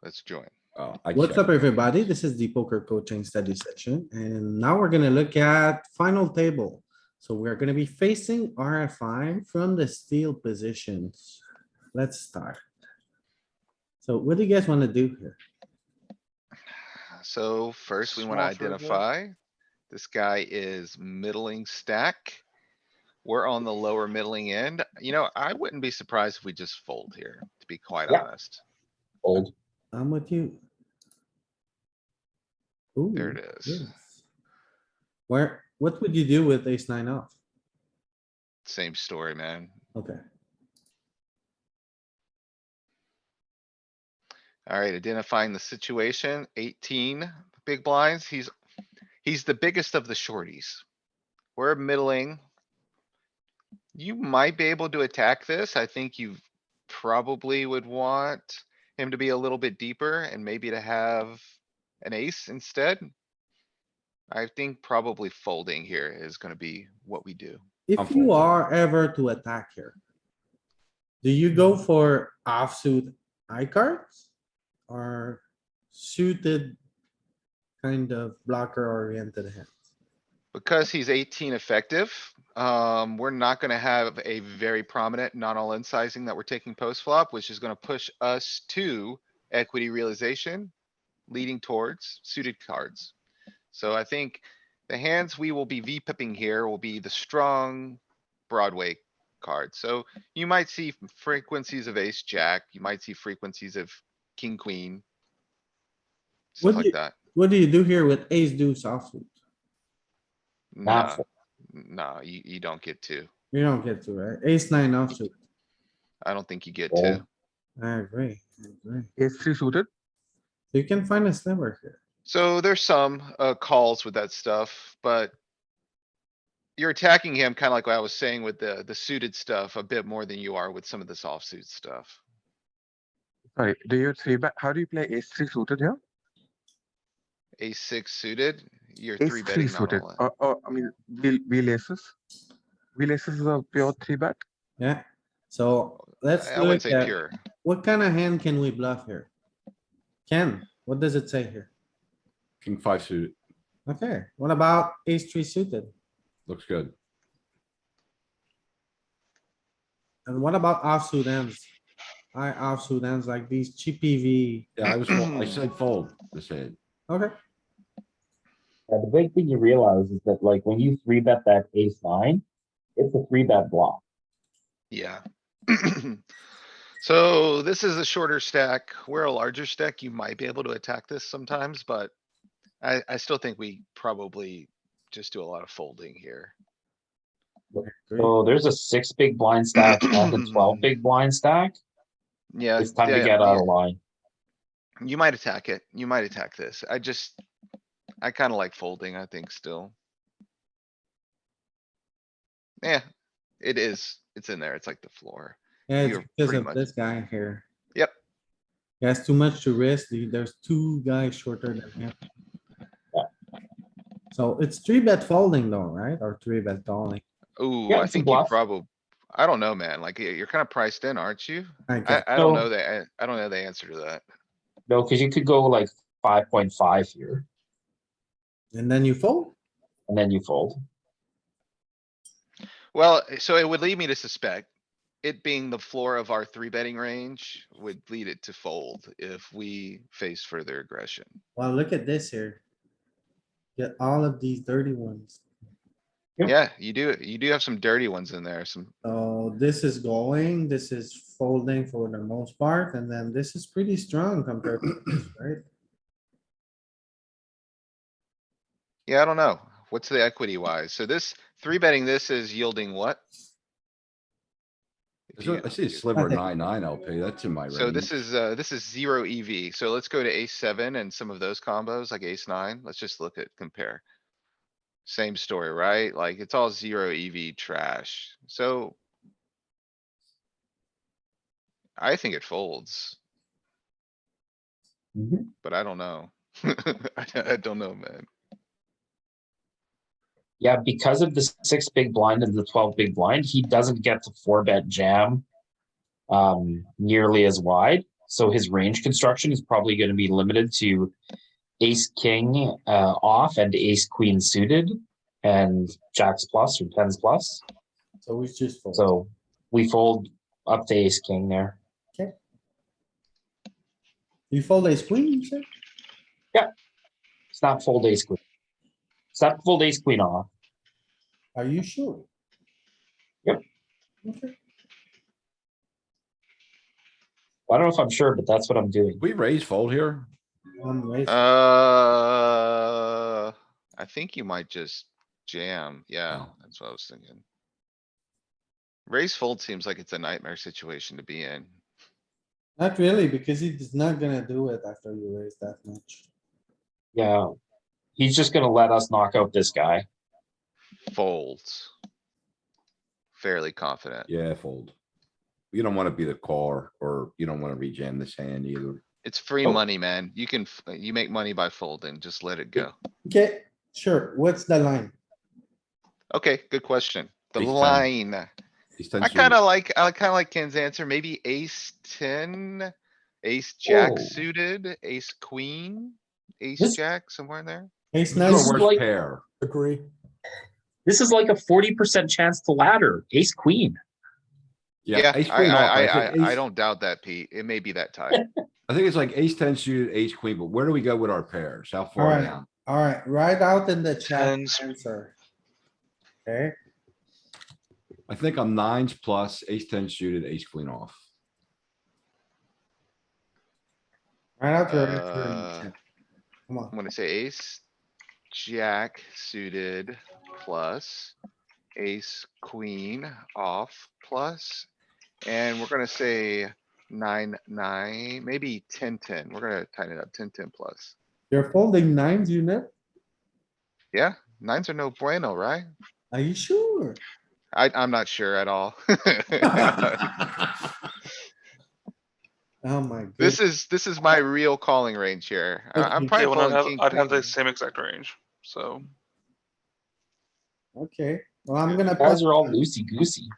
Let's join. Oh, I What's checked. up, everybody? This is the poker coaching study session, and now we're gonna look at final table. So we're gonna be facing RFI from the steal positions. Let's start. So what do you guys wanna do here? So first we wanna Small short board. identify. This guy is middling stack. We're on the lower middling end. You know, I wouldn't be surprised if we just fold here, to be quite Yeah. honest. Old. I'm with you. Ooh, There it is. yes. What would you do with ace nine off? Same story, man. Okay, Alright, identifying the situation, 18 big blinds. He's the biggest of the shorties. We're middling. You might be able to attack this. I think you probably would want him to be a little bit deeper and maybe to have an ace instead. I think probably folding here is gonna be what we do. if I'm you folding. are ever to attack here, do you go for offsuit high cards? Or suited kind of blocker oriented hands? Because he's 18 effective, we're not gonna have a very prominent not all in sizing that we're taking post flop, which is gonna push us to equity realization, leading towards suited cards. So I think the hands we will be V-pipping here will be the strong Broadway cards. So you might see frequencies of ace, jack, you might see frequencies of king, queen. What Stuff do like you- that. What do you do here with ace deuce offsuit? Nah, Not nah, you don't get to. You don't get to, right? Ace nine offsuit. I don't think you get Fold. to. I agree, I agree. Ace-3 suited. You can find a sliver here. So there's some, calls with that stuff, but. You're attacking him kinda like what I was saying with the suited stuff a bit more than you are with some of this offsuit stuff. Sorry, do you three bet? How do you play ace-3 suited here? Ace six suited, you're three Ace-3 betting not suited. all in. I mean, wheel aces. Wheel aces is a pure three bet. Yeah, so let's I wouldn't look say at pure. what kind of hand can we bluff here? Ken, what does it say here? King five suited. Okay, what about ace three suited? Looks good. And what about offsuit ends? I offsuit ends like these chippy V. Yeah, I said fold this hand. Okay, The big thing you realize is that like when you three bet that ace nine, it's a three bet block. Yeah. So this is a shorter stack. We're a larger stack. You might be able to attack this sometimes, but. I still think we probably just do a lot of folding here. So there's a 6 big blind stack and a 12 big blind stack. Yeah. It's time to yeah, get out yeah, of line. You might attack it. You might attack this. I kinda like folding, I think still. Yeah, it is. It's in there. It's like the floor. yeah, it's You're because pretty of much- this guy here. Yep. He has too much to risk. There's two guys shorter than him. Yeah. So it's three bet folding though, right? Or three bet calling. Ooh, Yeah, I it's a think you bluff. I don't know, man. Like, you're kinda priced in, aren't you? Okay, I don't So- know that. I don't know the answer to that. No, because you could go like 5.5 here and then you fold? and then you fold. Well, so it would lead me to suspect. It being the floor of our three betting range would lead it to fold if we face further aggression. Well, look at this here. Get all of these dirty ones. Yep. Yeah, you do have some dirty ones in there, some, So this is going, this is folding for the most part, and then this is pretty strong compared to this, right? yeah, I don't know. What's the equity wise? So this, three betting this is yielding what? If you- I see a sliver Okay. 9-9 LP. That's in my range. So this is zero EV. So let's go to ace seven and some of those combos like ace nine. Let's just look at compare. Same story, right? Like it's all zero EV trash. So. I think it folds, Mhm. but I don't know. I don't know, man. Yeah, because of the 6 big blind and the 12 big blind, he doesn't get to 4 bet jam nearly as wide. So his range construction is probably going to be limited to ace king off and ace queen suited and jacks plus or tens plus. So we just fold. So we fold up to ace king there. You fold ace queen, you said? It's not fold ace queen. It's not fold ace queen off. Are you sure? Yep. Okay. I don't know if I'm sure, but that's what I'm doing. We raise fold here. Raising. I think you might just jam. Yeah, Oh. that's what I was thinking. Raise fold seems like it's a nightmare situation to be in. Not really, because he's not gonna do it after you raise that much. Yeah. He's just going to let us knock out this guy. Folds. Fairly confident. Yeah, fold. You don't wanna be the car or you don't wanna rejam this hand either. It's free Oh. money, man. You make money by folding. Just let it go. Okay, sure. What's the line? Okay, good question. The Ace 10. line. He's 10 I suited. kinda like Ken's answer. Maybe ace 10, ace jack Oh. suited, ace queen, ace This- jack, somewhere in there. Ace This nine, is is our worst like- pair. Agree. This is like a 40% chance to ladder. Ace queen. Yeah, ace queen off. I think I ace- don't doubt that, Pete. It may be that tight. I think it's like ace 10 suited, ace queen, but where do we go with our pairs? How far Alright. down? alright, write out in the chat Tens. answer. Okay, I think I'm nines plus, ace 10 suited, ace queen off. write out your answer in the Uh, chat. Come I'm on, gonna say ace, jack suited plus ace, queen off plus. And we're gonna say 9, maybe 10. We're gonna tighten it up 10 plus. you're folding nines unit? Yeah, nines are no bueno, right? Are you sure? I'm not sure at all. Oh my This goodness. is my real calling range here. I'm Okay. probably Yeah, when folding king, I'd have the queen. same exact range, so. Okay, well, I'm gonna You guys punt, are all I'm loosey goosey.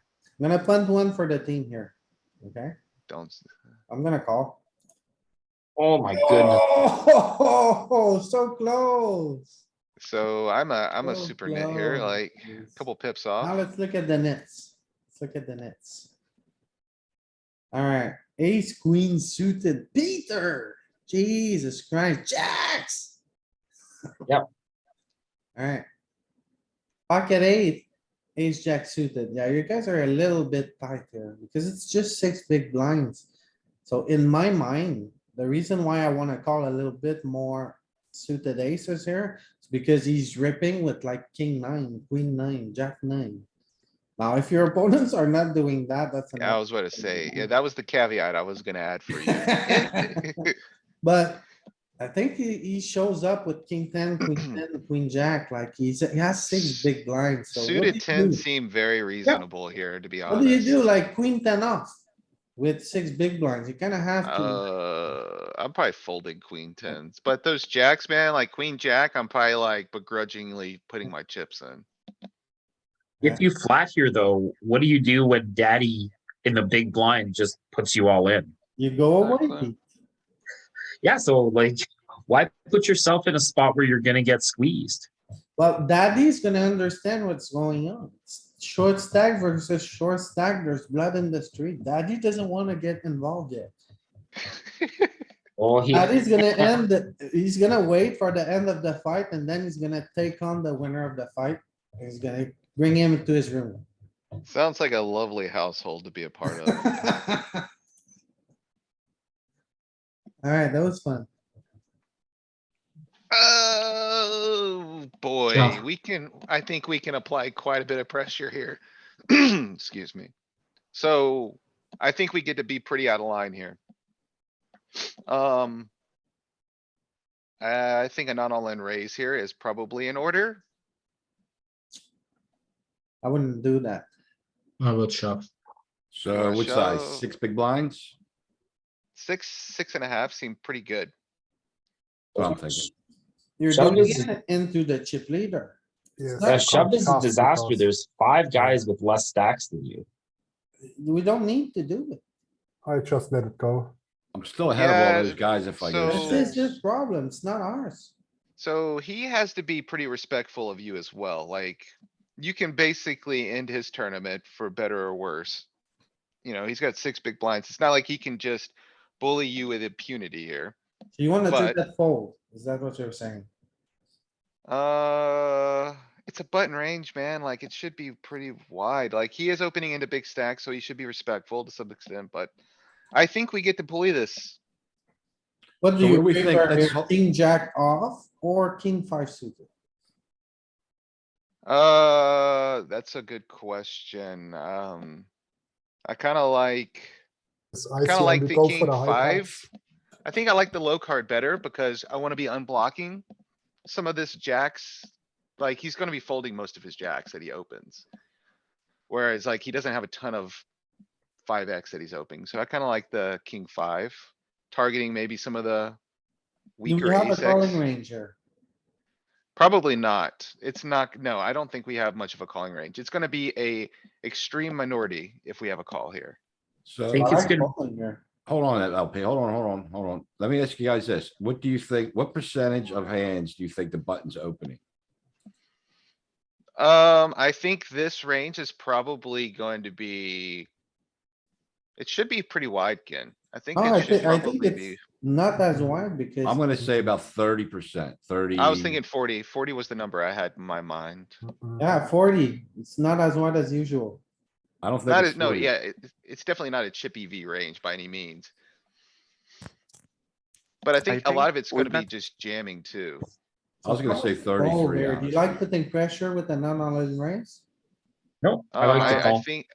gonna punt one for the team here. Okay, Don't, I'm gonna call. Oh my goodness. Oh, so close. so I'm a So super nit here, close. like a couple pips Now off. let's look at the nets. Let's look at the nets. Alright, ace, queen suited, Peter, Jesus Christ, jacks. Yep. Alright. Pocket eight, ace, jack suited. Yeah, you guys are a little bit tight here because it's just 6 big blinds. So in my mind, the reason why I wanna call a little bit more suited aces here is because he's ripping with like king 9, queen 9, jack 9. Now, if your opponents are not doing that, that's. Yeah, I was about to say, yeah, that was the caveat I was gonna add for you. But I think he shows up with king 10, queen 10, queen jack, like he has 6 big blinds, so. what do Suited you 10 do? seem very reasonable here, to be What do you do, honest. like queen 10 off with 6 big blinds? You kinda have to. I'm probably folding queen tens, but those jacks, man, like queen jack, I'm probably like begrudgingly putting my chips in. If you flat here, though, what do you do when daddy in the big blind just puts you all in? You go away, Exactly. Pete. Yeah, so like, why put yourself in a spot where you're going to get squeezed? Well, daddy's gonna understand what's going on. It's short stack versus short stack, there's blood in the street. Daddy doesn't wanna get involved yet. Well, Daddy's gonna he's gonna wait for the end of the fight and then he's gonna take on the winner of the fight. He's gonna bring him into his room. Sounds like a lovely household to be a part of. Alright, that was fun. Oh, boy, Yeah. I think we can apply quite a bit of pressure here. Excuse me. So I think we get to be pretty out of line here. I think a not all in raise here is probably in order. I wouldn't do that. I would shove. So wanna what size? shove? 6 big blinds? 6.5 seem pretty good. That's what I'm thinking. You're Shove doing is- it into the chip leader. Yes. Yeah, shove is a Cost disaster. because- There's 5 guys with less stacks than you. We don't need to do it. I just let it go. I'm still ahead of all Yeah, those guys if I go so- This is six. his problem. It's not ours. So he has to be pretty respectful of you as well, like, you can basically end his tournament for better or worse. You know, he's got 6 big blinds. It's not like he can just bully you with impunity here. So you wanna But- take that fold? Is that what you're saying? It's a button range, man. Like, it should be pretty wide. Like, he is opening into big stacks, so he should be respectful to some extent, but I think we get to bully this. What do So what you do we think? prefer Let's here, ho- king jack off or king five suited? That's a good question. I kinda like, I kinda see, like and we go for thinking the high five. cards. I think I like the low card better because I wanna be unblocking some of this jacks. Like, he's gonna be folding most of his jacks that he opens. Whereas like, he doesn't have a ton of 5x that he's opening, so I kinda like the king five, targeting maybe some of the Do weaker we have a ace calling X. range here? Probably not. It's not, no, I don't think we have much of a calling range. It's gonna be a extreme minority if we have a call here. So, think I it's like gonna- calling here. hold on, LP, hold on. Let me ask you guys this. What do you think, what percentage of hands do you think the button's opening? I think this range is probably going to be. It should be pretty wide, Ken. I think Oh, it should I think probably it's be. not as wide because. I'm gonna say about 30%, 30. I was thinking 40. 40 was the number I had in my mind. Yeah, 40. It's not as wide as usual. I don't think Not, it's no, 40. yeah, it's definitely not a chippy V range by any means. But I think a lot think of it's with gonna be that- just jamming too. I was gonna say Oh, 33, here. Do you like honestly. putting pressure with the non-all-in raise? No, I like to I call. think,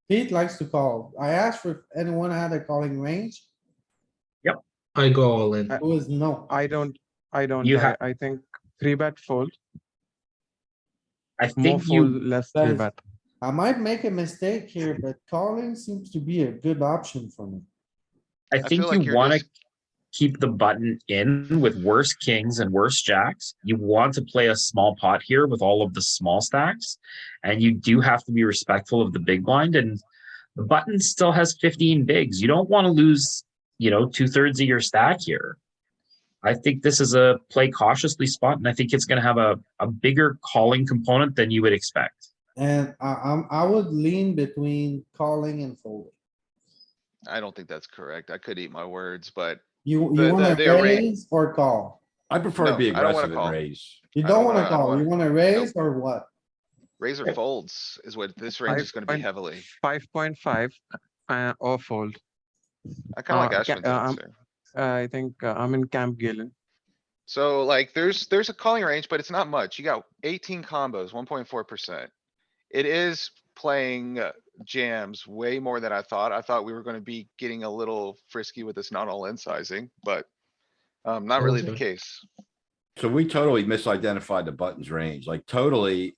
Pete likes to call. I asked for if anyone had a calling range. I go all in. It was no. I don't, You have- I think three bet fold, I more think fold, you, less That three is- bet. I might make a mistake here, but calling seems to be a good option for me. I feel think like you you're wanna just- keep the button in with worse kings and worse jacks. You want to play a small pot here with all of the small stacks. And you do have to be respectful of the big blind, and the button still has 15 bigs. You don't want to lose, 2/3 of your stack here. I think this is a play cautiously spot, and I think it's going to have a bigger calling component than you would expect. And I would lean between calling and folding. I don't think that's correct. I could eat my words, but You The- wanna the array- raise or call? I prefer to No, be I don't wanna aggressive and call. raise. You I don't don't wanna wanna- I don't call. You wanna raise or what? razor folds is what this range is gonna be heavily. 5.5, or fold. I kinda like Uh, Ashwin's ca- answer. I think I'm in Camp Galen. So like, there's a calling range, but it's not much. You got 18 combos, 1.4%. It is playing jams way more than I thought. I thought we were gonna be getting a little frisky with this not all in sizing, but not really the Okay. case. So we totally misidentified the button's range, like totally,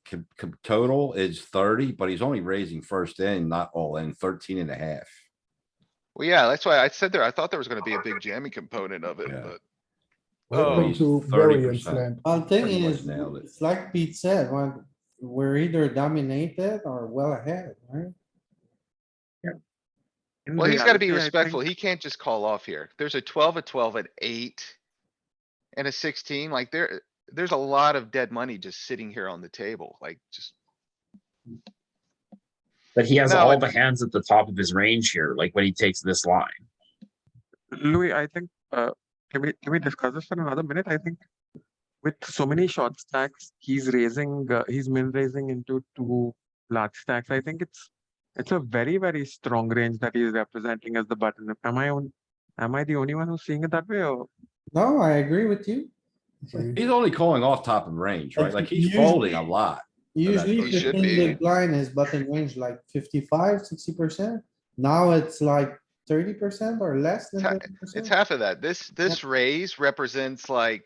total is 30, but he's only raising first in, not all in, 13.5. Well, yeah, that's why I said there, I thought there was gonna be a big jamming component of it, Yeah. but. Welcome he's to 30%. variance land. Well, thing Pretty much is, nailed it. it's like Pete said, we're either dominated or well ahead, right? In Well, he's gotta be reality, I respectful. think- He can't just call off here. There's a 12, a 12, an 8. And a 16, like there's a lot of dead money just sitting here on the table, like just. But he has No, all it- the hands at the top of his range here, like when he takes this line. Louis, I think, can we discuss this for another minute? I think with so many short stacks, he's min raising into two large stacks. I think it's a very, very strong range that he's representing as the button. Am I the only one who's seeing it that way, or? No, I agree with you. He's only calling off top of range, right? Like he's Usually- folding a lot. Usually He should 15 be. big blind is button range like 55, 60%. Now it's like 30% or less than It's 30%. half of that. This raise represents like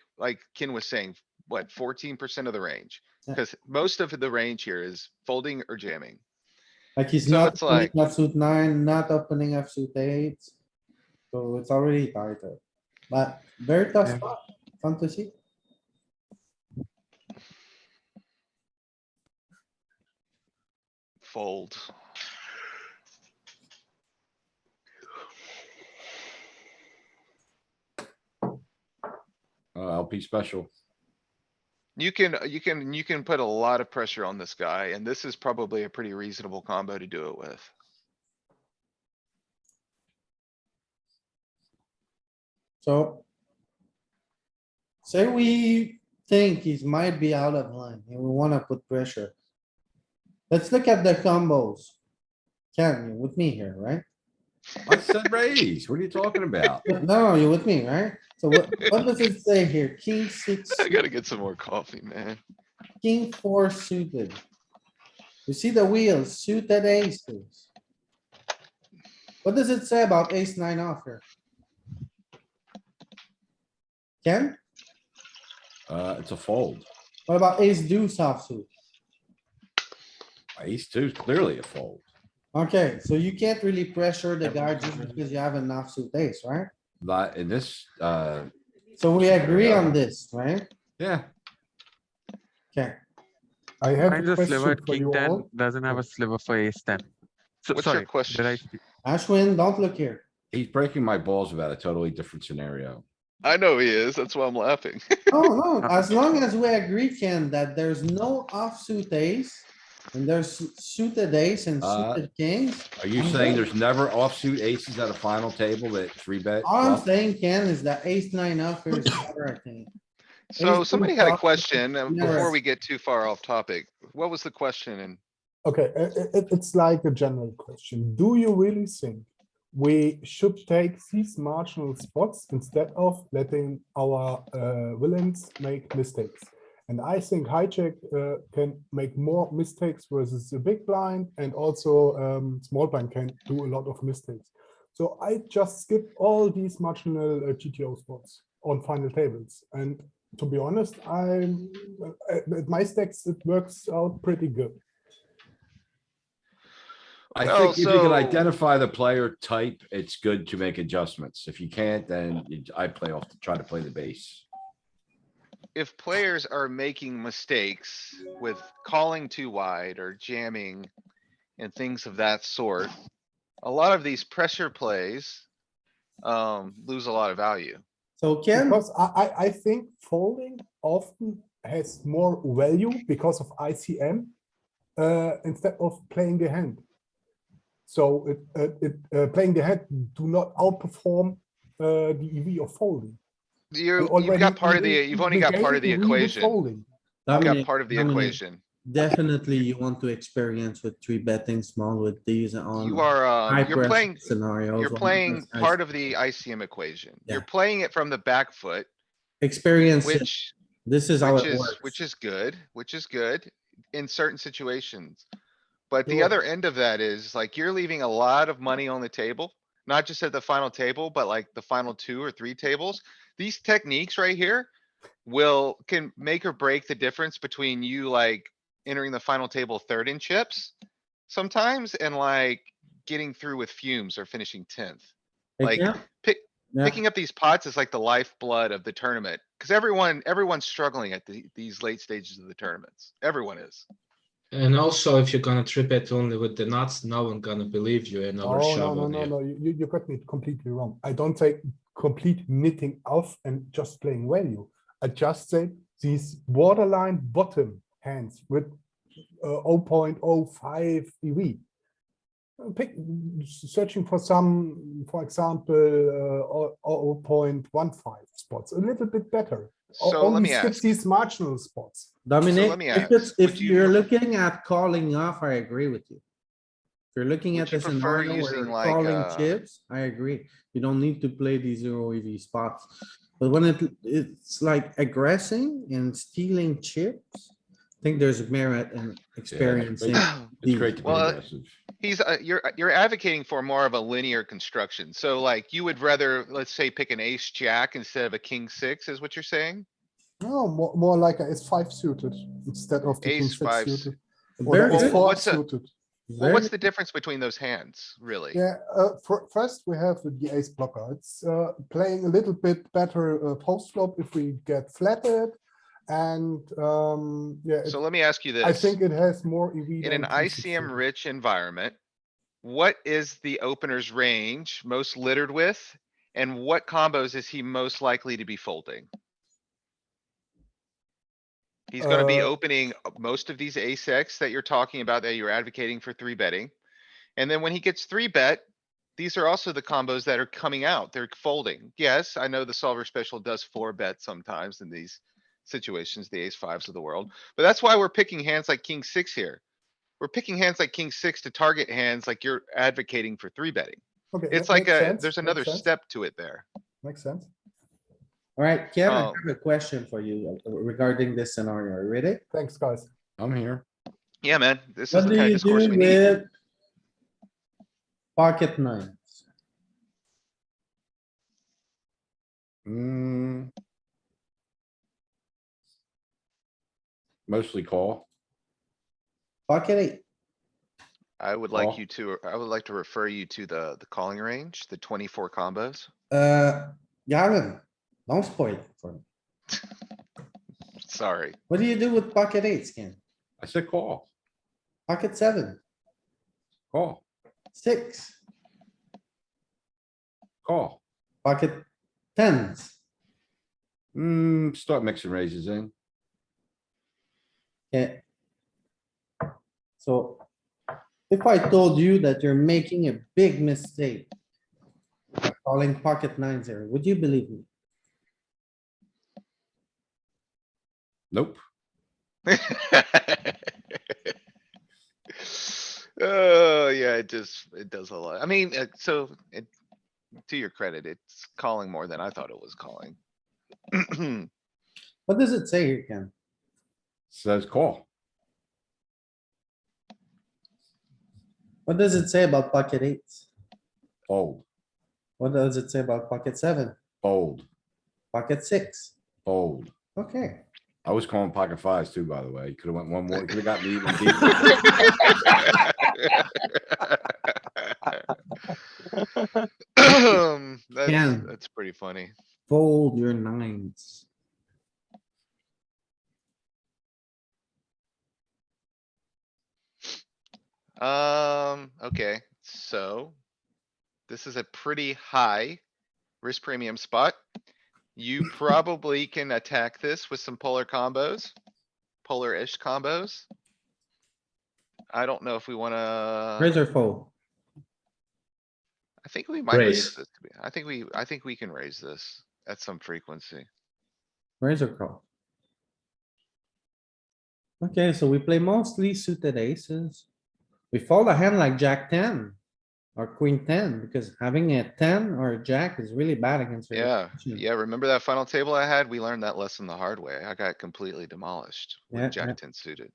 Ken was saying, what, 14% of the range? Yeah. Cuz most of the range here is folding or jamming. Like he's So not it's opening like- offsuit 9, not opening offsuit 8. So it's already tighter. But very tough Yeah. spot. Fun to see. Fold. LP special. You can put a lot of pressure on this guy, and this is probably a pretty reasonable combo to do it with. So. Say we think he might be out of line and we wanna put pressure. Let's look at the combos. Ken, you with me here, right? I said raise. What are you talking about? No, you're with me, right? So what does it say here? King six, I gotta get some more coffee, man. king four suited. You see the wheels, suited aces. What does it say about ace nine off here? Ken, It's a fold. what about ace deuce offsuit? Ace two is clearly a fold. Okay, so you can't really pressure the guy just because you have an offsuit ace, right? Not in this, So we agree on this, right? yeah. Okay, I have Finds a a sliver question at for king you 10, all. doesn't have a sliver for ace 10. So, What's your sorry, question? did I speak? Ashwin, don't look here. He's breaking my balls about a totally different scenario. I know he is, that's why I'm laughing. Oh, no, as long as we agree, Ken, that there's no offsuit ace. And there's suited ace and suited kings. Are you I'm saying good. there's never offsuit aces at a final table that three bet? All I'm flop? saying, Ken, is that ace nine off here is better, I think. So Ace somebody two had a flop, question never before has- we get too far off topic. What was the question? And Okay, it's like a general question. Do you really think we should take these marginal spots instead of letting our villains make mistakes? And I think hijack can make more mistakes versus the big blind, and also small blind can do a lot of mistakes. So I just skip all these marginal GTO spots on final tables. And to be honest, at my stacks, it works out pretty good. I Well, think if you can so- identify the player type, it's good to make adjustments. If you can't, then I try to play the base. if players are making mistakes with calling too wide or jamming and things of that sort, a lot of these pressure plays lose a lot of value. So Ken, Because I think folding often has more value because of ICM instead of playing the hand. So playing the hand do not outperform the EV of folding. You've got part of the, you've only got part of the equation. You've got Dominic, part of the Dominic, equation. definitely you want to experience with three betting small with these on. You are, high you're pressure playing, Scenarios. you're on playing this part ice- of the ICM equation. You're Yeah. playing it from the back foot, Experience it. which, This is how which it is, works. which is good in certain situations. But the Sure. other end of that is like, you're leaving a lot of money on the table, not just at the final table, but like the final 2 or 3 tables. These techniques right here can make or break the difference between you like entering the final table third in chips sometimes and like getting through with fumes or finishing 10th. Hey, Like Ken? Yeah. picking up these pots is like the lifeblood of the tournament. Cause everyone's struggling at these late stages of the tournaments. Everyone is. And also, if you're gonna trip it only with the nuts, no one gonna believe you in our Oh, shovel no, here. no, you got me completely wrong. I don't say complete knitting off and just playing value. I just say these borderline bottom hands with 0.05 EV. Searching for some, for example, 0.15 spots, a little bit better. So let Only me skip ask, these marginal spots. Dominic, let me if ask, it's, if would you you're pref- looking at calling off, I agree with you. If you're looking Would at you the prefer scenario where using you're like, calling chips, I agree. You don't need to play these zero EV spots. But when it's like aggressing and stealing chips, I think there's merit in experiencing. It's these. great to be Well, aggressive. you're advocating for more of a linear construction. So like you would rather, let's say, pick an ace jack instead of a king 6 is what you're saying? No, more like a S5 suited instead of the king Ace 6 fives. suited. Or Very the good. S4 what's a- suited. Well, what's Very- the difference between those hands, really? Yeah, first we have the ace blocker. It's playing a little bit better post flop if we get flatted. And yeah, So let me ask you I this. think it has more EV In an than king 6 ICM suited. rich environment, what is the opener's range most littered with? And what combos is he most likely to be folding? He's gonna be Uh, opening most of these ace X that you're talking about that you're advocating for three betting. And then when he gets three bet, these are also the combos that are coming out. They're folding. Yes, I know the solver special does four bet sometimes in these situations, the ace fives of the world. But that's why we're picking hands like king six here. We're picking hands like king six to target hands like you're advocating for three betting. okay, It's like makes sense, there's makes another sense, step to it there. makes sense. Alright, Ken, I Oh. have a question for you regarding this scenario. Are you ready? Thanks, guys. I'm here. Yeah, man, this is What the do kind of you discourse do we need. with pocket nines? Mm. Mostly call. Pocket eight? I would Call. like you to, I would like to refer you to the calling range, the 24 combos. Gavin, don't spoil it for me. Sorry. What do you do with pocket eights, Ken? I said call, Pocket seven, call, six, call. pocket tens. Start mixing raises in. Okay. So if I told you that you're making a big mistake by calling pocket nines here, would you believe me? Nope. Oh, yeah, it does a lot. I mean, to your credit, it's calling more than I thought it was calling. What does it say here, Ken? Says call. What does it say about pocket eights? Fold, What does it say about pocket seven? fold, Pocket six? fold. Okay. I was calling pocket fives too, by the way. Could have went one more. Could have got me even deeper. Ken. That's pretty funny. Fold your nines. Okay, so. This is a pretty high risk premium spot. You probably can attack this with some polar combos. Polar-ish combos. I don't know if we wanna, Raise or fold? I think we might raise Raise. this. I think we can raise this at some frequency. Raise or call? Okay, so we play mostly suited aces. We fold a hand like jack ten or queen ten because having a ten or a jack is really bad against. your Yeah, position. yeah, remember that final table I had? We learned that lesson the hard way. I got completely demolished Yeah, with yeah. jack ten suited.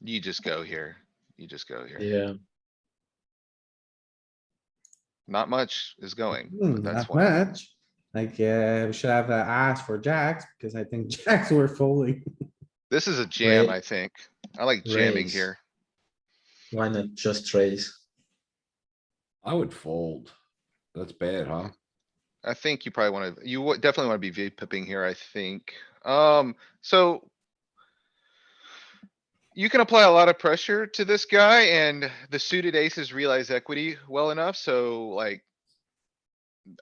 You just go here. You just go here. Yeah. Not much is going, but that's Not one. of them. much. Like, we should have asked for jacks because I think jacks were folding. This is a jam, Ra- I think. I like jamming raise. here. Why not just raise? I would fold. That's bad, huh? I think you probably wanna, you definitely wanna be V pipping here, I think. So. You can apply a lot of pressure to this guy and the suited aces realize equity well enough, so like.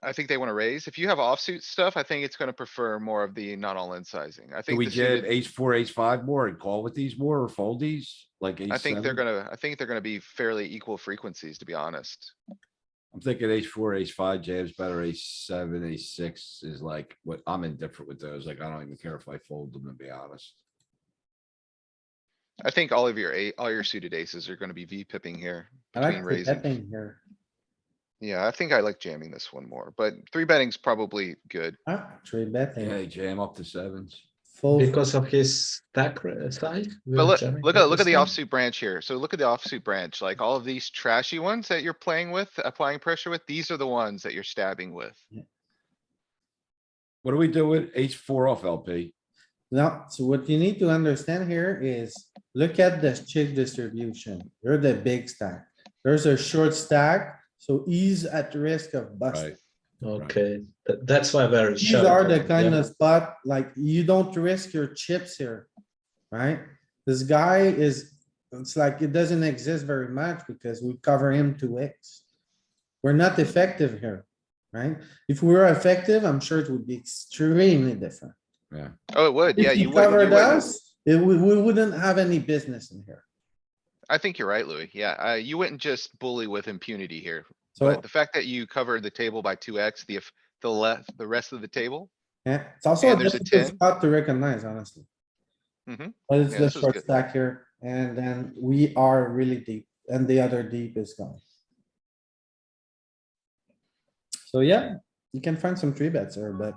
I think they wanna raise. If you have offsuit stuff, I think it's gonna prefer more of the not all in sizing. I Do think we the get suited, ace four, ace five more and call with these more or fold these like I ace think they're seven? gonna, I think they're gonna be fairly equal frequencies, to be honest. I'm thinking ace four, ace five jams better. Ace seven, ace six is like what I'm indifferent with those. Like, I don't even care if I fold them, to be honest. I think all of your all your suited aces are gonna be V pipping here I between like raising. betting here. Yeah, I think I like jamming this one more, but three betting's probably good. Three betting. Yeah, jam up to sevens. Full. Because of his stack size. But we're look, jamming look with at the this offsuit branch here. So look at the offsuit branch, like all of these trashy ones that you're playing with, applying pressure with, these are the ones that you're stabbing with. What do we do with ace four off LP? No, so what you need to understand here is look at the chip distribution. You're the big stack. There's a short stack, so he's at risk of busting. Right. Okay, that's why we're These sure. are the kind of spot, like, you don't risk your chips here, right? This guy is, it's like, it doesn't exist very much because we cover him 2x. We're not effective here. right? If we were effective, I'm sure it would be extremely different. Yeah. Oh, it would. Yeah, If you he would. You covered wouldn't. us, we wouldn't have any business in here. I think you're right, Louis. Yeah, you wouldn't just bully with impunity here. So, But the fact that you covered the table by 2x, the rest of the table. yeah, it's also a And there's a difficult 10. spot to recognize, honestly. Mhm. But it's Yeah, the this was short good. stack here, and then we are really deep, and the other deep is gone. So yeah, you can find some three bets there, but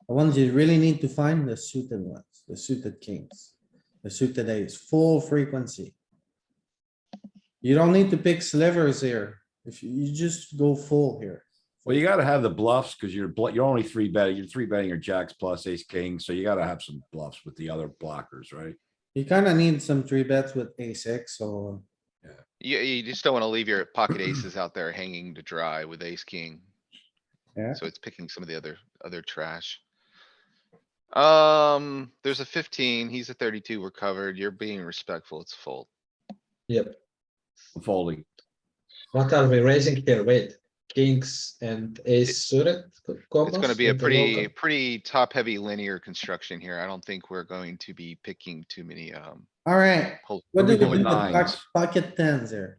the ones you really need to find the suited ones, the suited kings, the suited ace, full frequency. You don't need to pick slivers here. If you just go full here. Well, you gotta have the bluffs because you're only three betting, you're three betting your jacks plus ace king, so you gotta have some bluffs with the other blockers, right? You kinda need some three bets with ace X, so You just don't wanna leave your pocket aces out there hanging to dry with ace, king. yeah. So it's picking some of the other trash. There's a 15, he's a 32, we're covered. You're being respectful, it's fold. Yep. I'm folding. What are we raising here? Wait, kings and ace suited combos? It's gonna be a with the local? pretty top-heavy linear construction here. I don't think we're going to be picking too many, Alright, hold- what do we do do with with nines? pocket tens here?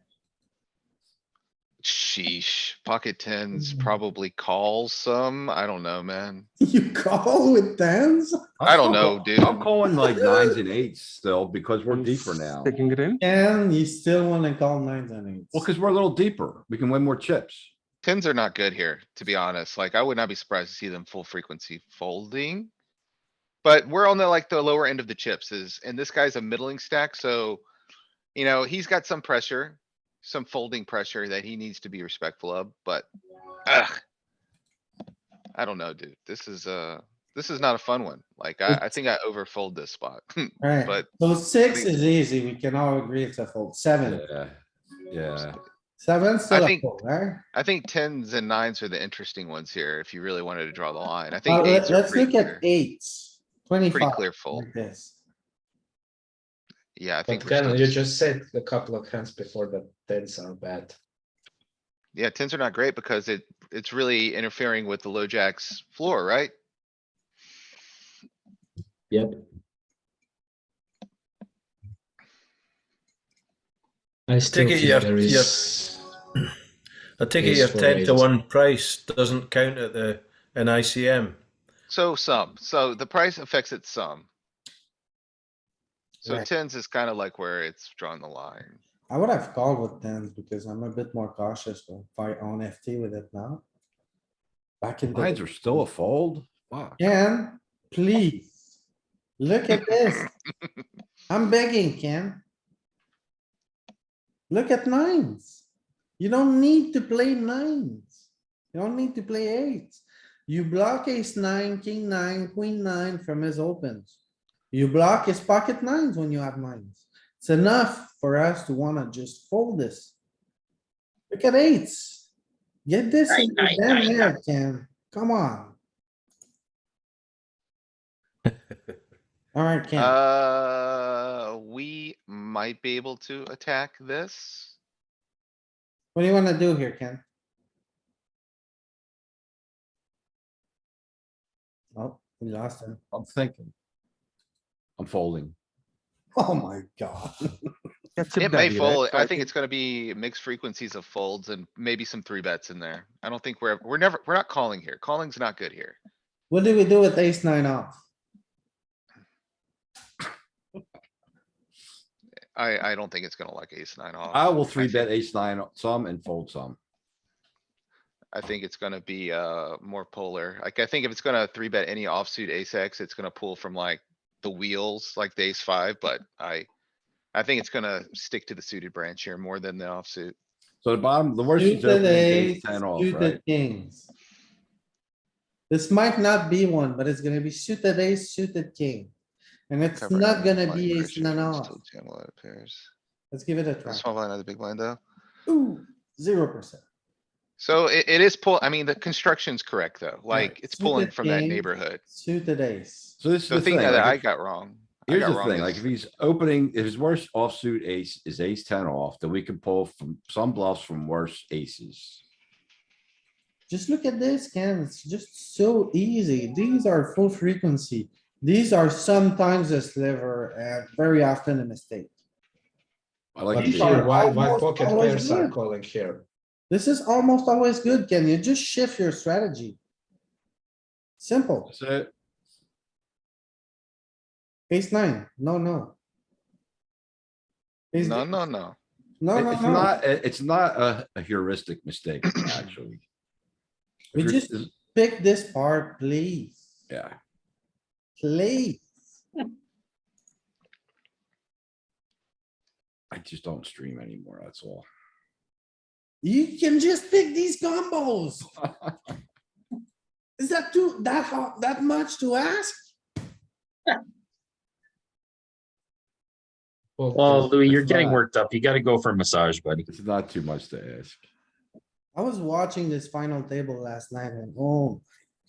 Sheesh, pocket tens Mhm. probably calls some. I don't know, man. You call with tens? I don't know, dude. I'm calling like nines and eights still because we're I'm deeper now. Taking it in. And you still wanna call nines and eights? Well, because we're a little deeper. We can win more chips. Tens are not good here, to be honest. Like, I would not be surprised to see them full frequency folding. But we're on the, like, the lower end of the chips and this guy's a middling stack, so. He's got some pressure, some folding pressure that he needs to be respectful of, but. Ugh. I don't know, dude. This is not a fun one. Like, I think I overfold this spot. Alright, But so six think- is easy. We can all agree it's a fold. Seven, Yeah, yeah. seven still a think- fold, right? I think tens and nines are the interesting ones here, if you really wanted to draw the line. I Uh, think eights are let's pretty look at clear, eights. pretty 25 clear fold. like this. Yeah, I think But we're Ken, still you just, just said a couple of hands before that tens are bad. yeah, tens are not great because it's really interfering with the low jack's floor, right? Yep. I still take it think your- there is. I take it Ace your four 10-1 price doesn't count at an ICM. So the price affects it some. So Right. tens is kinda like where it's drawn the line. I would have called with tens because I'm a bit more cautious if I own FT with it now. Back in Nines the, are still a fold. Fuck. Ken, please. Look at this. I'm begging, Ken. Look at nines. You don't need to play nines. You don't need to play eights. You block ace nine, king nine, queen nine from his opens. You block his pocket nines when you have nines. It's enough for us to wanna just fold this. Look at eights. Get this in your damn head, Ken. Come on. Alright, Ken. We might be able to attack this. What do you wanna do here, Ken? Oh, we lost him. I'm thinking. I'm folding. Oh my god. Yeah, chip It may daddy, right? fold. So I think it's gonna be mixed frequencies of folds and maybe some three bets in there. I don't think we're not calling here. Calling's not good here. What do we do with ace nine off? I don't think it's gonna like ace nine off. I will three bet think- ace nine some and fold some. I think it's gonna be, more polar. Like, I think if it's gonna three bet any offsuit ace X, it's gonna pull from like the wheels, like the ace five, but I think it's gonna stick to the suited branch here more than the offsuit. So the bottom, the worst is Suited opening is ace, ace ten off, right? suited kings. This might not be one, but it's gonna be suited ace, suited king. And it's Covering not gonna blind be ace Christian nine against off. tilt channel out of pairs. Let's give it a The try. small blind, not the big blind though. Ooh, 0%. So it is the construction's correct though. Like, it's pulling suited from that king, neighborhood. Suited ace. So this is The the thing thing, that I like, got wrong. here's the wrong thing, like is- if he's opening, if his worst offsuit ace is ace ten off, then we can pull from some bluffs from worse aces. Just look at this, Ken. It's just so easy. These are full frequency. These are sometimes a sliver and very often a mistake. I like But These the, here, are why almost pocket always pairs are good. calling here? This is almost always good, Ken. You just shift your strategy. Simple. that's it. Ace nine. No, no. Ace No, deuce. no, no. No, no, It's no. not, it's not a heuristic mistake, actually. If We you're- just pick this part, please. Yeah, Please. I just don't stream anymore, that's all. You can just pick these combos. Is that too, that much to ask? Well, Louis, you're It's getting not. worked up. You gotta go for a massage, buddy. It's not too much to ask. I was watching this final table last night and oh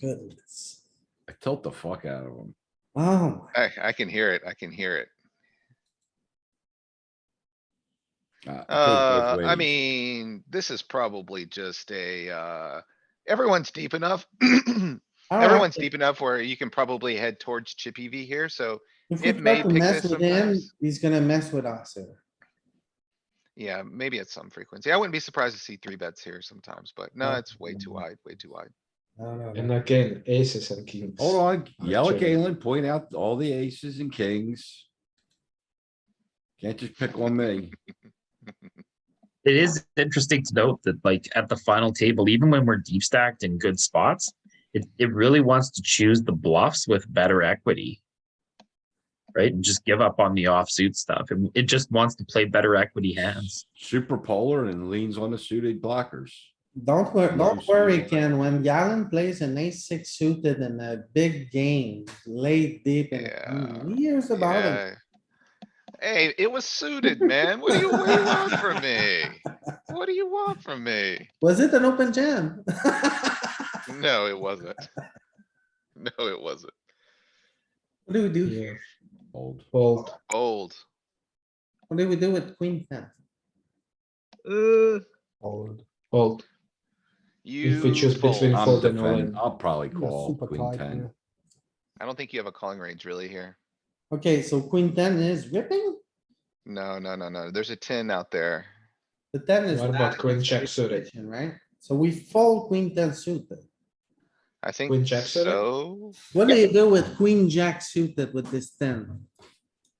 my goodness. I tilt the fuck out of him. Oh, I can hear it. I can hear it. It goes both I ways. mean, this is probably just everyone's deep enough. Alright. Everyone's deep enough where you can probably head towards chip EV here, so if we it may try to pick mess this with him, sometimes. he's gonna mess with us here. Yeah, maybe at some frequency. I wouldn't be surprised to see three bets here sometimes, but no, No, it's way too wide, way too wide. No, no, And no. again, aces and kings. Hold on, yell at Actually. Galen, point out all the aces and kings. Can't just pick on me. It is interesting to note that like at the final table, even when we're deep stacked in good spots, it really wants to choose the bluffs with better equity. Right? And just give up on the offsuit stuff. It just wants to play better equity hands. Super polar and leans on the suited blockers. Don't Most worry, usual. Ken, when Galen plays an ace six suited in a big game, late deep in the Yeah, tournament, he hears about it. Yeah. Hey, it was suited, man. What do you want from me? What do you want from me? Was it an open jam? No, it wasn't. No, it wasn't. What do we do Yeah, here? Old. fold. Old. What do we do with queen ten? Fold. Fold. You we choose fold. between I'm fold and all defending, in. I'll probably Yeah, call super queen tight 10. here. I don't think you have a calling range really here. Okay, so queen ten is ripping, No, no, no, no. There's a 10 out there. the ten is. What about bad queen against jack straight suited? position, right? So we fold queen ten suited. I think Queen jack suited? so. What do you do with queen jack suited with this ten?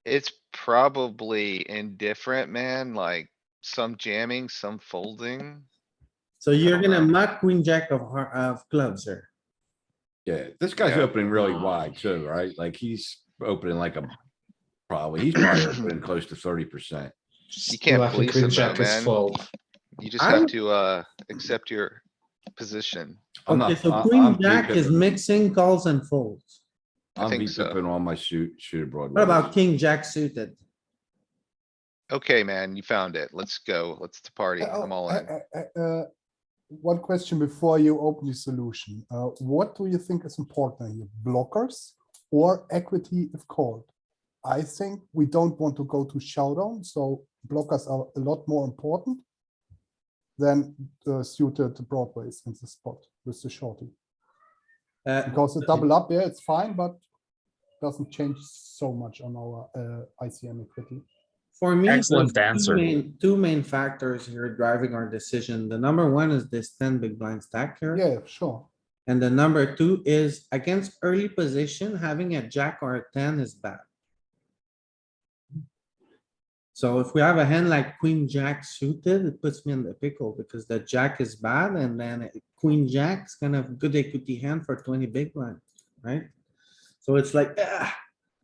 It's probably indifferent, man, like some jamming, some folding. So you're don't gonna know. muck queen jack of clubs here. Yeah, this guy's Yeah. opening really wide too, right? Like he's opening like a, he's probably opening close to 30%. You can't Lucky police queen him though, jack is man. fold. You just I'm- have to, accept your position. I'm Okay, not, so I'm queen jack is V-pipping. mixing calls and folds. I I'm think so. V-pipping on my suited broadway. What about king jack suited? Okay, man, you found it. Let's go. Let's party. I'm all in. One question before you open the solution. What do you think is important here? Blockers or equity if called? I think we don't want to go to showdown, so blockers are a lot more important than the suited broadways in the spot with the shorty. Because the double up there, it's fine, but doesn't change so much on our ICM equity. For me, Excellent there's answer. two main factors here driving our decision. The number one is this 10 big blind stack here. Yeah, sure. And the number two is against early position, having a jack or a 10 is bad. So if we have a hand like queen jack suited, it puts me in the pickle because the jack is bad and then queen jack's kind of good equity hand for 20 big blind, right? So it's like,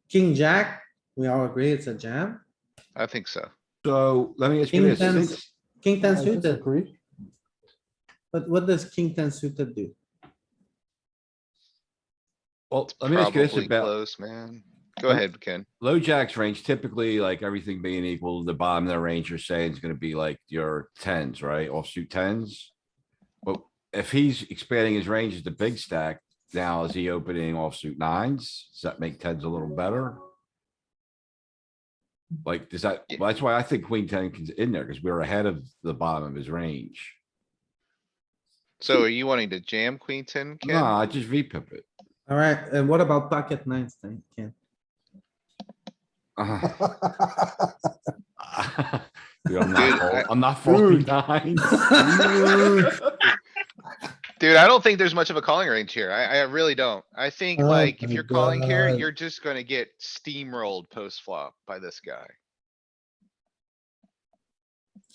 king jack, we all agree it's a jam. I think so. So let me ask you King this, 10, since, king 10 I suited, disagree. but what does king 10 suited do? well, let me ask you this Probably about close, man. Go ahead, Ken. low jack's range, typically like everything being equal, the bottom of the range you're saying is gonna be like your tens, right? Offsuit tens. But if he's expanding his range as the big stack, now is he opening offsuit nines? Does that make tens a little better? Like, does that, Yeah. well, that's why I think queen ten is in there, because we're ahead of the bottom of his range. So are you wanting to jam queen ten, Ken? Nah, I just V-pip it. Alright, and what about pocket nines then, Ken? Dude, I'm Dude, not folding Dude. nines. Dude, I don't think there's much of a calling range here. I really don't. I think Oh like if my you're calling here, God. you're just gonna get steamrolled post flop by this guy.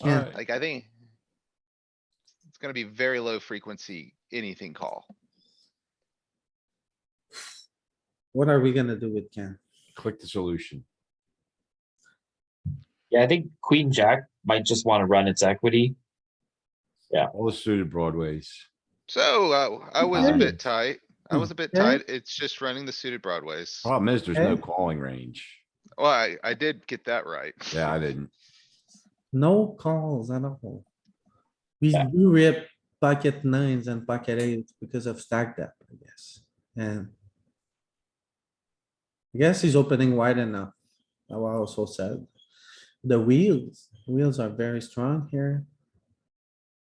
Ken, Alright. Like, I think. It's gonna be very low frequency, anything call. what are we gonna do with Ken? Click the solution. Yeah, I think Queen Jack might just want to run its equity. All the suited broadways. So, I was a Okay. bit tight. I was a bit Okay. tight. It's just running the suited broadways. Problem is, there's no Okay. calling range. Well, I did get that right. Yeah, I didn't. No calls at all. We Yeah. do rip pocket nines and pocket eights because of stack depth, I guess, and. I guess he's opening wide enough. I also said. The wheels are very strong here.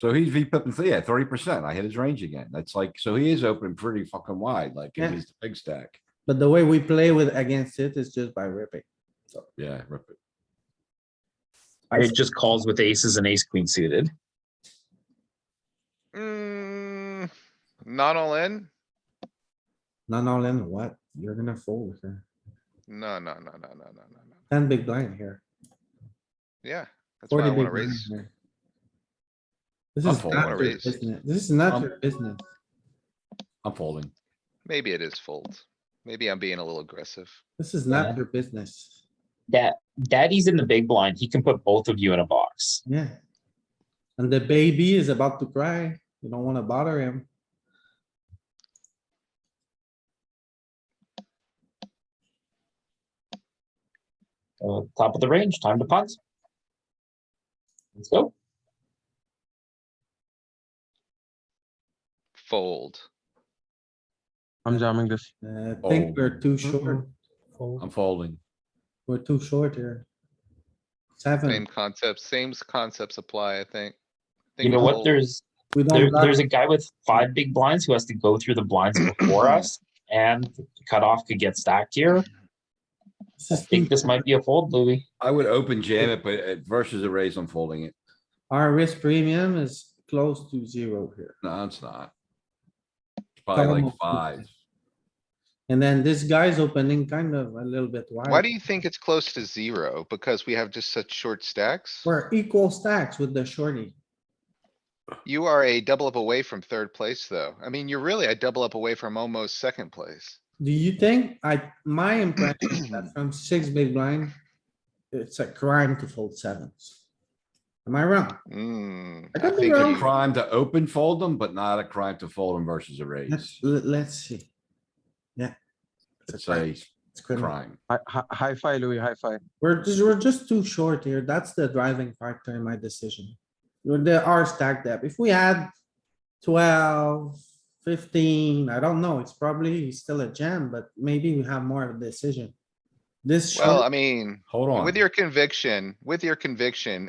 So he's V-pipping, yeah, 30%. I hit his range again. That's like, so he is open pretty fucking wide, like Yeah. if he's the big stack. But the way we play with against it is just by ripping. So Yeah, rip it. It just calls with aces and ace queen suited. Not all in? not all in, what? You're gonna fold here. No. 10 big blind here. Yeah, that's why I 40 wanna big blind raise. here. This I'm is folding. not Wanna your raise. business. This is not your business. I'm folding. Maybe it is fold. Maybe I'm being a little aggressive. This is not Yeah. your business. Daddy's in the big blind. He can put both of you in a box. Yeah. And the baby is about to cry. You don't wanna bother him. Top of the range, time to punt. Let's go. Fold. I'm jamming this. I think Oh. we're too short. Fold. I'm folding. We're too short here. Same 7. concepts, same concepts apply, I think. You Think know what? fold. We don't. There's block- a guy with 5 big blinds who has to go through the blinds before us, and the cutoff could get stacked here. This I is think too this might be a fold, Louis. I would open jam it, but versus a raise, I'm folding it. Our risk premium is close to 0 here. No, it's not. It's probably like Almost 5. And then this guy's opening kind of a little bit wide. Why do you think it's close to 0? Because we have just such short stacks? We're equal stacks with the shorty. You are a double up away from third place, though. I mean, you're really a double up away from almost second place. Do you think my impression is that from 6 big blind, it's a crime to fold 7s? Am I wrong? I I could be think wrong. you, Crime to open fold them, but not a crime to fold them versus a raise. Let's see. Yeah. It's a It's criminal. crime. High five, Louis, high five. We're just too short here. That's the driving factor in my decision. There are stack depth. If we had 12, 15, I don't know, it's probably still a jam, but maybe we have more of a decision. This well, I short, mean, Hold on. with your conviction,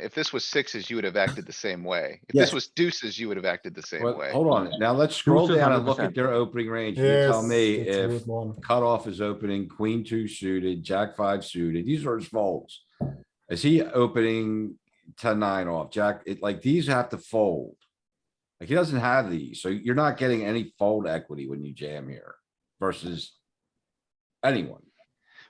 if this was sixes, you would have acted the same way. If Yes. this was deuces, you would have acted the same Well, way. hold on. Now let's scroll Deuces down and look 100%. at their opening range. You Yes, tell me it's a if good one. cutoff is opening, queen 2 suited, jack 5 suited. These are his folds. Is he opening 10-9 off? Jack, like these have to fold. Like he doesn't have these, so you're not getting any fold equity when you jam here versus anyone.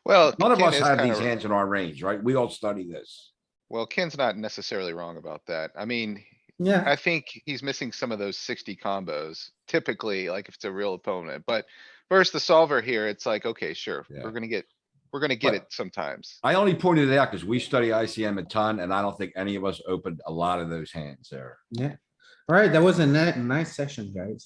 Well, None of Ken us is have kinda these hands in our range, right? We all study this. Well, Ken's not necessarily wrong about that. I mean, yeah, I think he's missing some of those 60 combos typically, like if it's a real opponent, but versus the solver here, it's like, okay, sure, Yeah. we're gonna get But- it sometimes. I only pointed it out because we study ICM a ton and I don't think any of us opened a lot of those hands there. yeah. Alright, that was a nice session, guys.